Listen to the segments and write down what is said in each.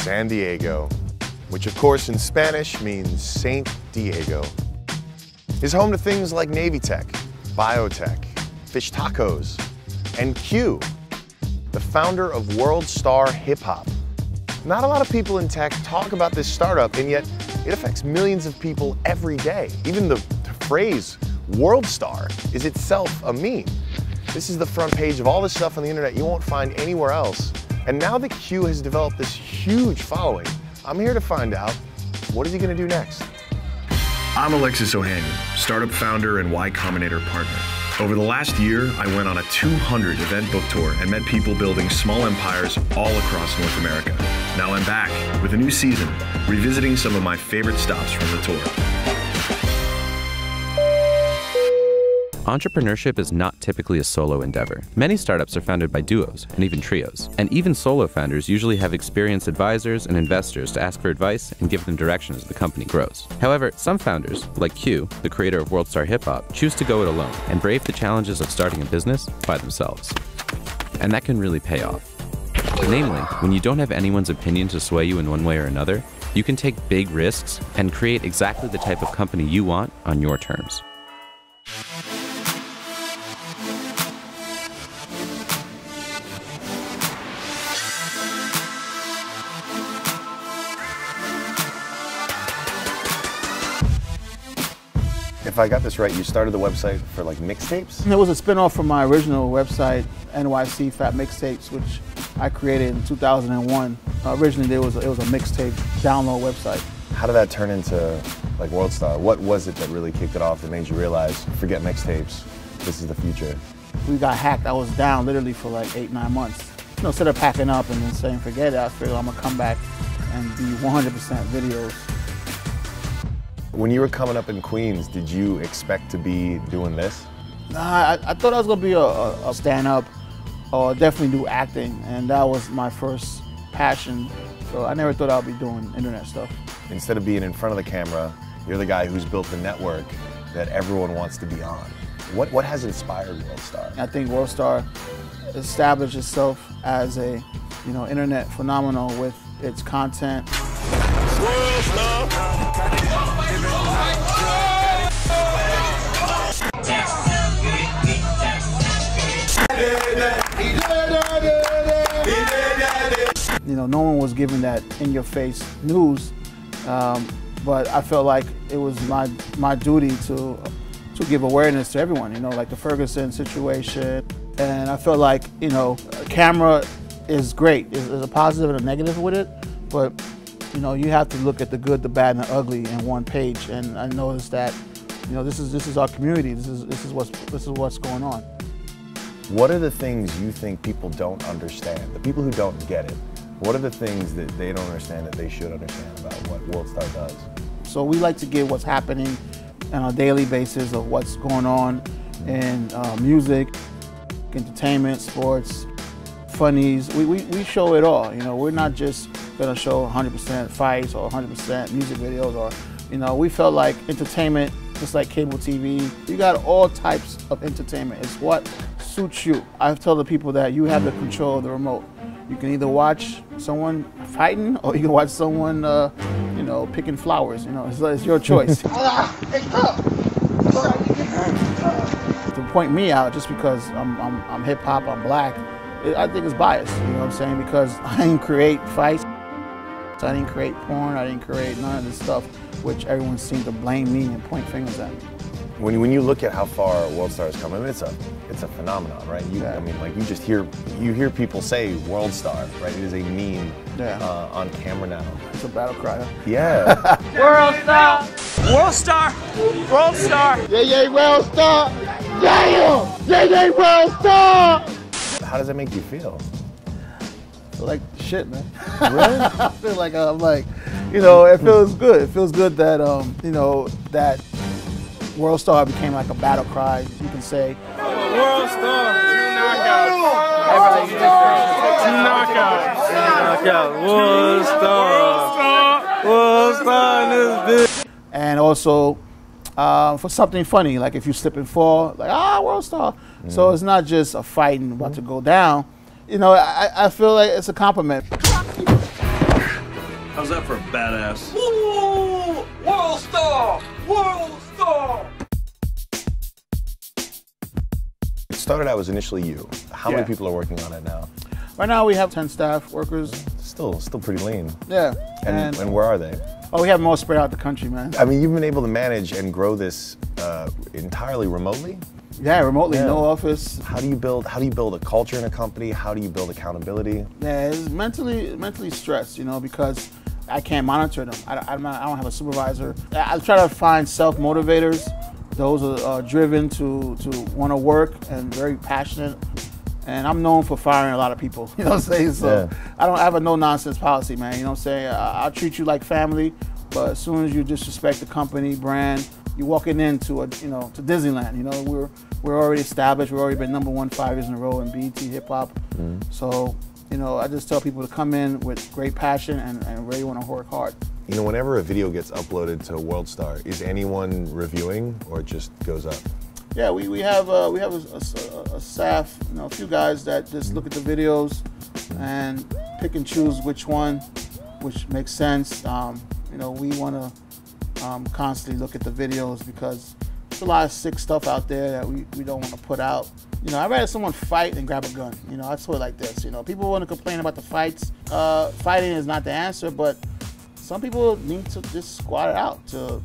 San Diego, which of course in Spanish means Saint Diego, is home to things like Navy Tech, Biotech, Fish Tacos, and Q, the founder of Worldstar Hip Hop. Not a lot of people in tech talk about this startup, and yet it affects millions of people every day. Even the phrase Worldstar is itself a meme. This is the front page of all the stuff on the internet you won't find anywhere else. And now that Q has developed this huge following, I'm here to find out, what is he gonna do next? I'm Alexis Ohanian, startup founder and Y Combinator partner. Over the last year, I went on a 200 event book tour and met people building small empires all across North America. Now I'm back with a new season, revisiting some of my favorite stops from the tour. Entrepreneurship is not typically a solo endeavor. Many startups are founded by duos and even trios. And even solo founders usually have experienced advisors and investors to ask for advice and give them direction as the company grows. However, some founders, like Q, the creator of Worldstar Hip Hop, choose to go it alone and brave the challenges of starting a business by themselves. And that can really pay off. Namely, when you don't have anyone's opinion to sway you in one way or another, you can take big risks and create exactly the type of company you want on your terms. If I got this right, you started the website for like mixtapes? It was a spin-off from my original website, NYC Fat Mixtapes, which I created in 2001. Originally, it was a mixtape download website. How did that turn into like Worldstar? What was it that really kicked it off that made you realize, forget mixtapes, this is the future? We got hacked. I was down literally for like 8-9 months. You know, instead of packing up and then saying forget it, I figured I'm gonna come back and be 100% videos. When you were coming up in Queens, did you expect to be doing this? Nah, I thought I was gonna be a stand-up or definitely do acting, and that was my first passion. So I never thought I'd be doing internet stuff. Instead of being in front of the camera, you're the guy who's built the network that everyone wants to be on. What has inspired Worldstar? I think Worldstar established itself as a, internet phenomenon with its content. Worldstar. No one was giving that in-your-face news, but I felt like it was my duty to give awareness to everyone. Like the Ferguson situation, and I felt like a camera is great. There's a positive and a negative with it, but you have to look at the good, the bad, and the ugly in one page. And I noticed that this is our community. This is what's going on. What are the things you think people don't understand? The people who don't get it. What are the things that they don't understand that they should understand about what Worldstar does? So we like to get what's happening on a daily basis of what's going on in music, entertainment, sports, funnies. We show it all. We're not just gonna show 100% fights or 100% music videos, or we felt like entertainment, just like cable TV. You got all types of entertainment. It's what suits you. I tell the people that you have the control of the remote. You can either watch someone fighting or you can watch someone, picking flowers. It's your choice. To point me out just because I'm hip hop, I'm black, I think it's biased. You know what I'm saying? Because I didn't create fights, I didn't create porn, I didn't create none of this stuff, which everyone seemed to blame me and point fingers at me. When you look at how far Worldstar has come, I mean, it's a phenomenon, right? I mean, like you hear people say Worldstar, right? It is a meme on camera now. It's a battle cry. Huh? Yeah. Worldstar! Worldstar! Worldstar! Yeah, Worldstar! Damn! Yeah, Worldstar! How does that make you feel? I feel like shit, man. Really? I feel like it feels good. It feels good that that Worldstar became like a battle cry, you can say. Worldstar! 2 knockouts! Everybody, you just 2 knockouts! Worldstar! Worldstar in this bitch! And also for something funny, like if you slip and fall, like Worldstar. So it's not just a fight and about to go down. I feel like it's a compliment. How's that for a badass? Woo! Worldstar! Worldstar! It started out as initially you. How many Yeah. people are working on it now? Right now we have 10 staff workers. Still pretty lean. Yeah. And where are they? Oh, we have them all spread out the country, man. I mean, you've been able to manage and grow this entirely remotely. Yeah, remotely, Yeah. no office. How do you build a culture in a company? How do you build accountability? Yeah, it's mentally stressed, you know, because I can't monitor them. I don't have a supervisor. I try to find self-motivators. Those are driven to want to work and very passionate. And I'm known for firing a lot of people, you know what I'm saying? So Yeah. I have a no-nonsense policy, man, you know what I'm saying? I'll treat you like family, but as soon as you disrespect the company, brand, you're walking into to Disneyland, you know, we're already established, we've already been #1 5 years in a row in BET hip hop. So, you know, I just tell people to come in with great passion and really want to work hard. You know, whenever a video gets uploaded to Worldstar, is anyone reviewing or it just goes up? Yeah, we have a staff, you know, a few guys that just look at the videos and pick and choose which makes sense. You know, we want to constantly look at the videos because there's a lot of sick stuff out there that we don't want to put out. You know, I'd rather someone fight than grab a gun. You know, I put it like this. You know, people want to complain about the fights. Fighting is not the answer, but some people need to just squat it out to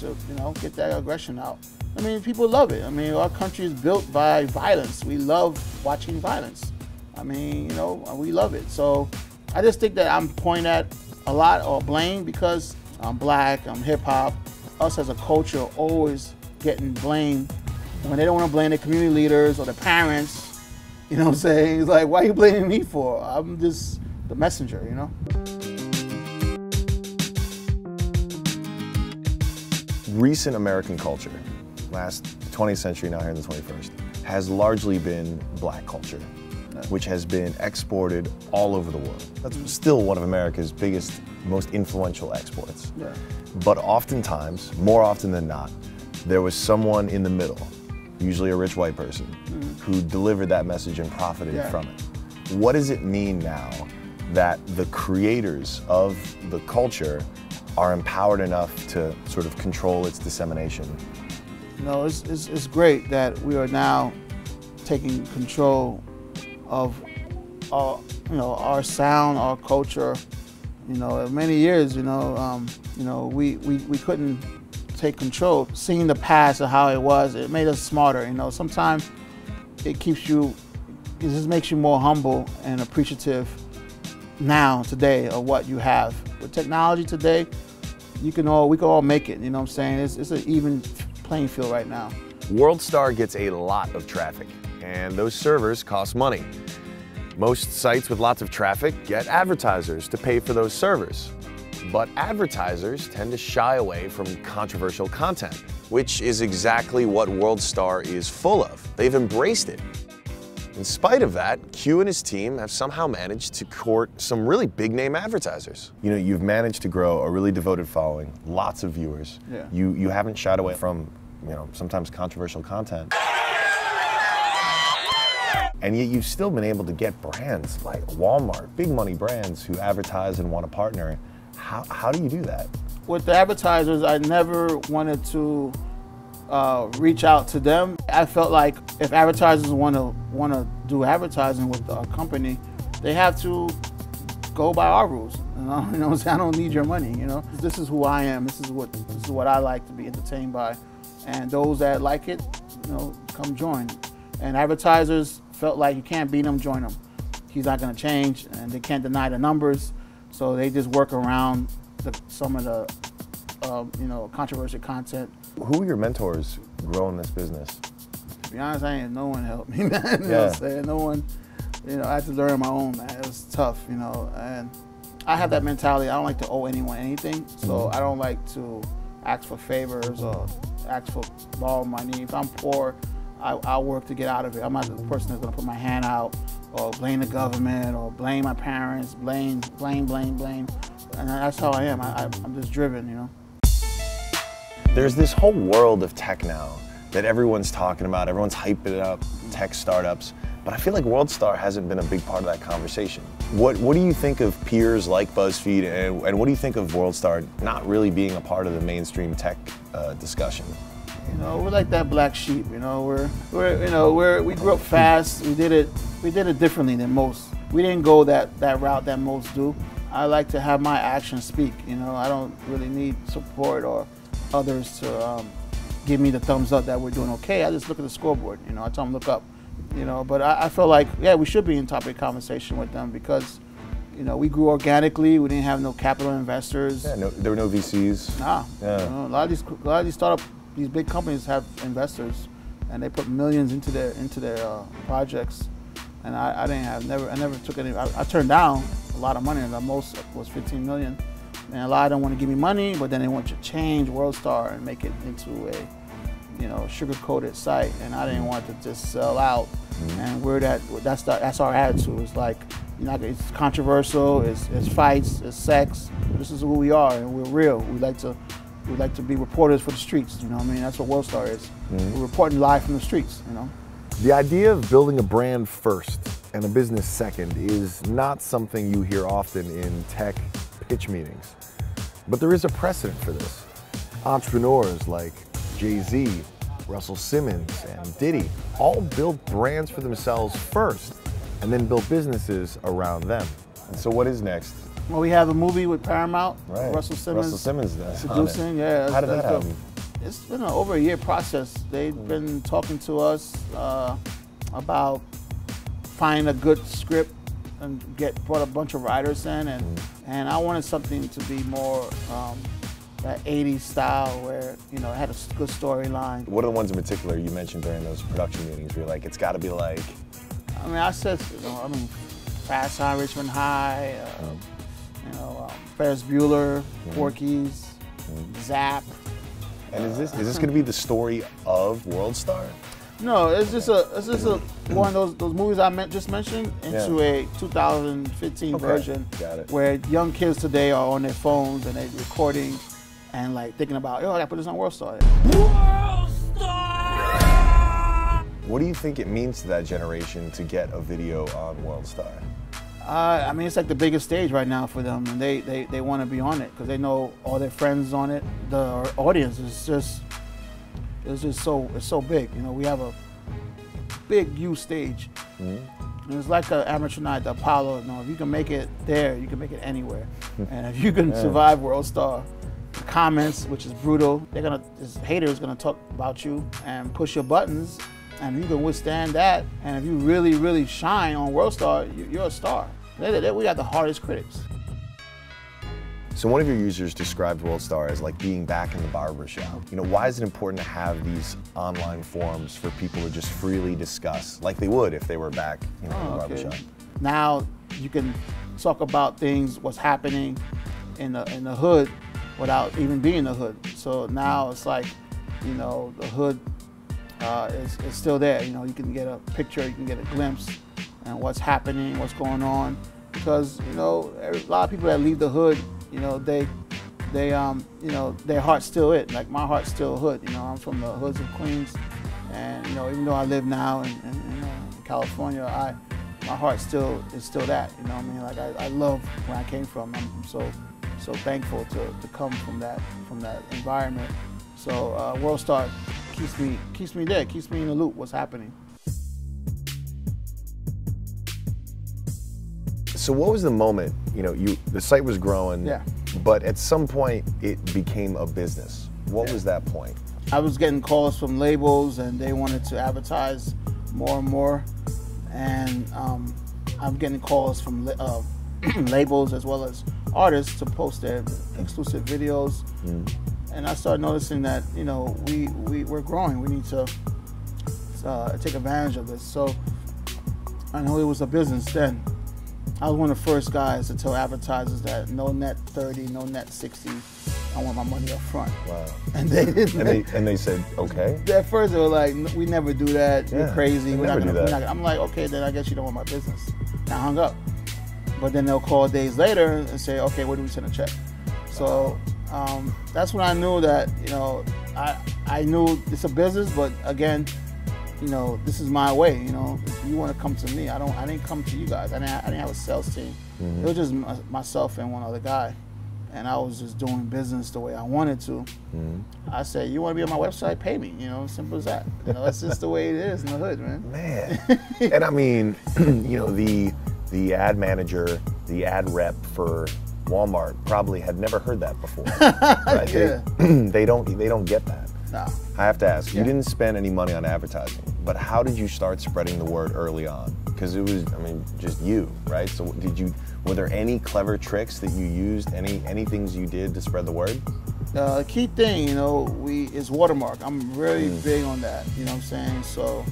you know, get that aggression out. I mean, people love it. I mean, our country is built by violence. We love watching violence. I mean, you know, we love it. So I just think that I'm pointing at a lot or blame because I'm black, I'm hip hop. Us as a culture always getting blamed when they don't want to blame their community leaders or their parents. You know what I'm saying? It's like, why are you blaming me for? I'm just the messenger, you know? Recent American culture, last 20th century, now here in the 21st, has largely been black culture, which has been exported all over the world. That's still one of America's biggest, most influential exports. Yeah. But oftentimes, more often than not, there was someone in the middle, usually a rich white person, who delivered that message and profited from it. What does it mean now that the creators of the culture are empowered enough to sort of control its dissemination? You know, it's great that we are now taking control of our sound, our culture. You know, many years, you know, we couldn't take control. Seeing the past of how it was, it made us smarter. You know, sometimes it just makes you more humble and appreciative now, today, of what you have. With technology today, we can all make it, you know what I'm saying? It's an even playing field right now. Worldstar gets a lot of traffic, and those servers cost money. Most sites with lots of traffic get advertisers to pay for those servers. But advertisers tend to shy away from controversial content, which is exactly what Worldstar is full of. They've embraced it. In spite of that, Q and his team have somehow managed to court some really big-name advertisers. You know, you've managed to grow a really devoted following, lots of viewers. Yeah. You haven't shied away from, you know, sometimes controversial content. And yet you've still been able to get brands like Walmart, big money brands who advertise and want to partner. How do you do that? With the advertisers, I never wanted to reach out to them. I felt like if advertisers want to do advertising with our company, they have to go by our rules. You know what I'm saying? I don't need your money. You know, this is who I am. This is what I like to be entertained by, and those that like it, you know, come join. And advertisers felt like you can't beat him, join him. He's not going to change, and they can't deny the numbers, so they just work around some of the you know, controversial content. Who are your mentors growing this business? To be honest, no one helped me, man. You know what I'm saying? No one, you know, I had to learn on my own, man. It was tough, you know, and I have that mentality. I don't like to owe anyone anything, so I don't like to ask for favors or ask for borrow money. If I'm poor, I'll work to get out of it. I'm not the person that's gonna put my hand out or blame the government or blame my parents, blame. And that's how I am. I'm just driven, you know. There's this whole world of tech now that everyone's talking about, everyone's hyping it up, tech startups, but I feel like Worldstar hasn't been a big part of that conversation. What do you think of peers like BuzzFeed, and what do you think of Worldstar not really being a part of the mainstream tech discussion? You know, we're like that black sheep. You know, we grew up fast. We did it differently than most. We didn't go that route that most do. I like to have my actions speak. You know, I don't really need support or others to give me the thumbs up that we're doing okay. I just look at the scoreboard. You know, I tell them look up. You know, but I feel like, yeah, we should be in topic conversation with them because, you know, we grew organically. We didn't have no capital investors. Yeah, there were no VCs. Nah. Yeah. You know, a lot of these startup, these big companies have investors, and they put millions into their projects. And I never took any. I turned down a lot of money. The most was 15 million, and a lot of them want to give me money, but then they want to change Worldstar and make it into a, you know, sugar-coated site, and I didn't want to just sell out. And that's our attitude. It's like, you know, it's controversial, it's fights, it's sex. This is who we are, and we're real. We like to be reporters for the streets. You know what I mean? That's what Worldstar is. We're reporting live from the streets. You know. The idea of building a brand first and a business second is not something you hear often in tech pitch meetings, but there is a precedent for this. Entrepreneurs like Jay-Z, Russell Simmons, and Diddy all built brands for themselves first and then built businesses around them. And so what is next? Well, we have a movie with Paramount. Right. Russell Simmons producing. Yeah. How did that happen? It's been an over a year process. They've been talking to us about finding a good script and brought a bunch of writers in, and I wanted something to be more that 80s style where, you know, it had a good storyline. What are the ones in particular you mentioned during those production meetings where you're like, it's got to be like? I mean, I said, you know, Fast High, Richmond High, you know, Ferris Bueller, Porky's, Zap. And is this going to be the story of Worldstar? No, it's just one of those movies I just mentioned into a 2015 version. Got it. Where young kids today are on their phones and they're recording and like thinking about, oh, I got to put this on Worldstar. Worldstar! What do you think it means to that generation to get a video on Worldstar? I mean, it's like the biggest stage right now for them, and they want to be on it because they know all their friends on it. The audience is just so big. You know, we have a big huge stage. And it's like an amateur night, the Apollo. You know, if you can make it there, you can make it anywhere. And if you can survive Worldstar, the comments, which is brutal, this hater's gonna talk about you and push your buttons. And if you can withstand that, and if you really, really shine on Worldstar, you're a star. We got the hardest critics. So one of your users described Worldstar as like being back in the barbershop. You know, why is it important to have these online forums for people to just freely discuss, like they would if they were back, you know, in the barbershop? Now you can talk about things, what's happening in the hood, without even being in the hood. So now it's like, you know, the hood is still there. You know, you can get a picture, you can get a glimpse, and what's happening, what's going on. Because, you know, a lot of people that leave the hood, you know, you know, their heart's still it. Like my heart's still hood. You know, I'm from the hoods of Queens, and you know, even though I live now in California, my heart is still that. You know what I mean? Like I love where I came from. I'm so thankful to come from that environment. So Worldstar keeps me there, keeps me in the loop. What's happening? So what was the moment, you know, the site was growing, but at some point it became a business. What was that point? I was getting calls from labels and they wanted to advertise more and more. And I'm getting calls from labels as well as artists to post their exclusive videos. And I started noticing that, you know, we're growing. We need to take advantage of this. So I knew it was a business then. I was one of the first guys to tell advertisers that no net 30, no net 60. I want my money up front. Wow. And they didn't. And they said, okay. At first they were like, we never do that. You're crazy. We're not gonna. I'm like, okay, then I guess you don't want my business. And I hung up. But then they'll call days later and say, okay, where do we send a check? So that's when I knew that, you know, I knew it's a business, but again, you know, this is my way. You know, if you want to come to me, I didn't come to you guys. I didn't have a sales team. It was just myself and one other guy, and I was just doing business the way I wanted to. I said, you want to be on my website? Pay me. You know, simple as that. You know, that's just the way it is in the hood, man. Man, and I mean, you know, the ad manager, the ad rep for Walmart probably had never heard that before. Right? Yeah. They don't get that. No. I have to ask, you didn't spend any money on advertising, but how did you start spreading the word early on? Because it was, I mean, just you, right? So were there any clever tricks that you used, any things you did to spread the word? The key thing, you know, is watermark. I'm really big on that, you know what I'm saying? So,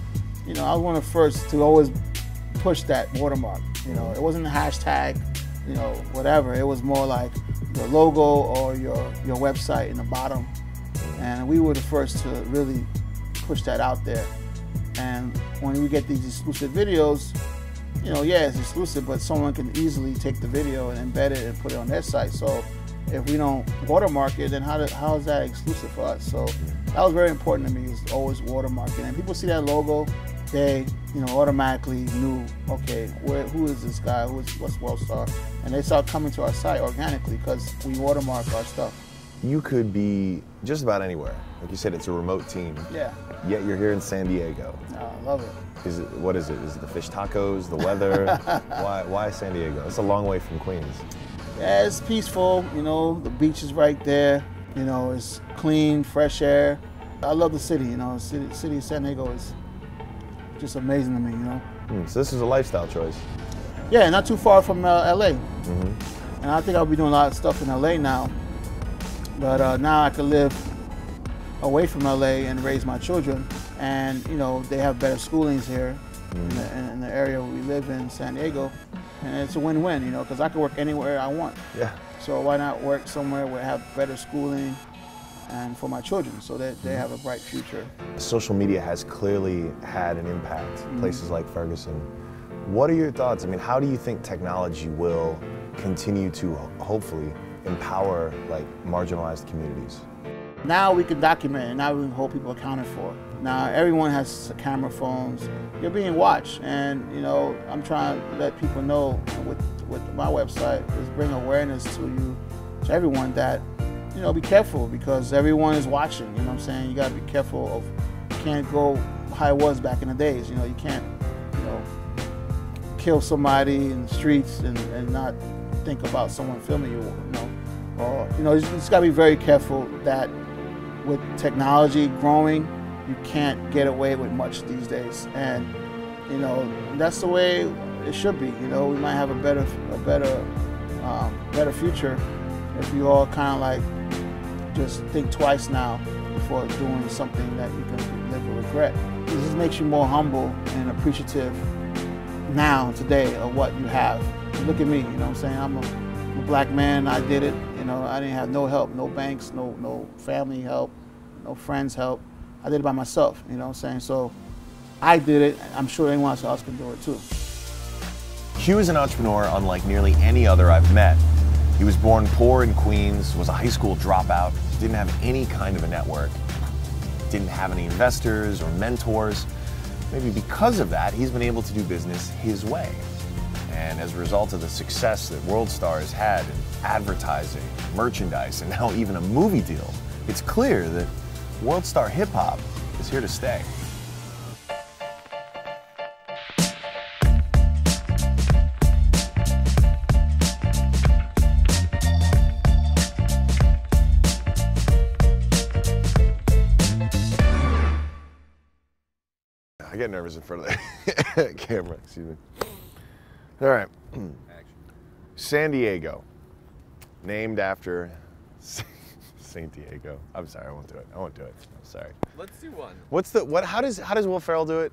you know, I was one of the first to always push that watermark. You know, it wasn't a hashtag, you know, whatever. It was more like your logo or your website in the bottom. And we were the first to really push that out there. And when we get these exclusive videos, you know, yeah, it's exclusive, but someone can easily take the video and embed it and put it on their site. So if we don't watermark it, then how is that exclusive for us? So that was very important to me, is always watermarking. And people see that logo, they, you know, automatically knew, okay, who is this guy? What's Worldstar? And they start coming to our site organically because we watermark our stuff. You could be just about anywhere. Like you said, it's a remote team. Yeah. Yet you're here in San Diego. I love it. What is it? Is it the fish tacos, the weather? Why San Diego? It's a long way from Queens. Yeah, it's peaceful. You know, the beach is right there. You know, it's clean, fresh air. I love the city. You know, the city of San Diego is just amazing to me. You know. So this is a lifestyle choice. Yeah, not too far from LA. And I think I'll be doing a lot of stuff in LA now. But now I can live away from LA and raise my children. And, you know, they have better schoolings here in the area we live in, San Diego. And it's a win-win, you know, because I can work anywhere I want. Yeah. So why not work somewhere where I have better schooling and for my children so that they have a bright future. Social media has clearly had an impact, places like Ferguson. What are your thoughts? I mean, how do you think technology will continue to hopefully empower like marginalized communities? Now we can document, and now we can hold people accounted for. Now everyone has camera phones. You're being watched, and you know, I'm trying to let people know with my website is bring awareness to everyone that, you know, be careful because everyone is watching. You know what I'm saying? You got to be careful of, you can't go how it was back in the days. You know, you can't, you know, kill somebody in the streets and not think about someone filming you. You know, or you know, you just got to be very careful that with technology growing, you can't get away with much these days, and you know that's the way it should be. You know, we might have a better future if you all kind of like just think twice now before doing something that you can live with regret. It just makes you more humble and appreciative now, today, of what you have. Look at me, you know what I'm saying? I'm a black man, I did it. You know, I didn't have no help, no banks, no family help, no friends help. I did it by myself, you know what I'm saying? So I did it, I'm sure anyone else can do it too. Hugh is an entrepreneur unlike nearly any other I've met. He was born poor in Queens, was a high school dropout, didn't have any kind of a network, didn't have any investors or mentors. Maybe because of that, he's been able to do business his way. And as a result of the success that Worldstar has had in advertising, merchandise, and now even a movie deal, it's clear that Worldstar Hip Hop is here to stay. I get nervous in front of the camera, excuse me. All right. San Diego, named after Saint Diego. I'm sorry, I won't do it. I won't do it. I'm sorry. Let's do one. How does Will Ferrell do it?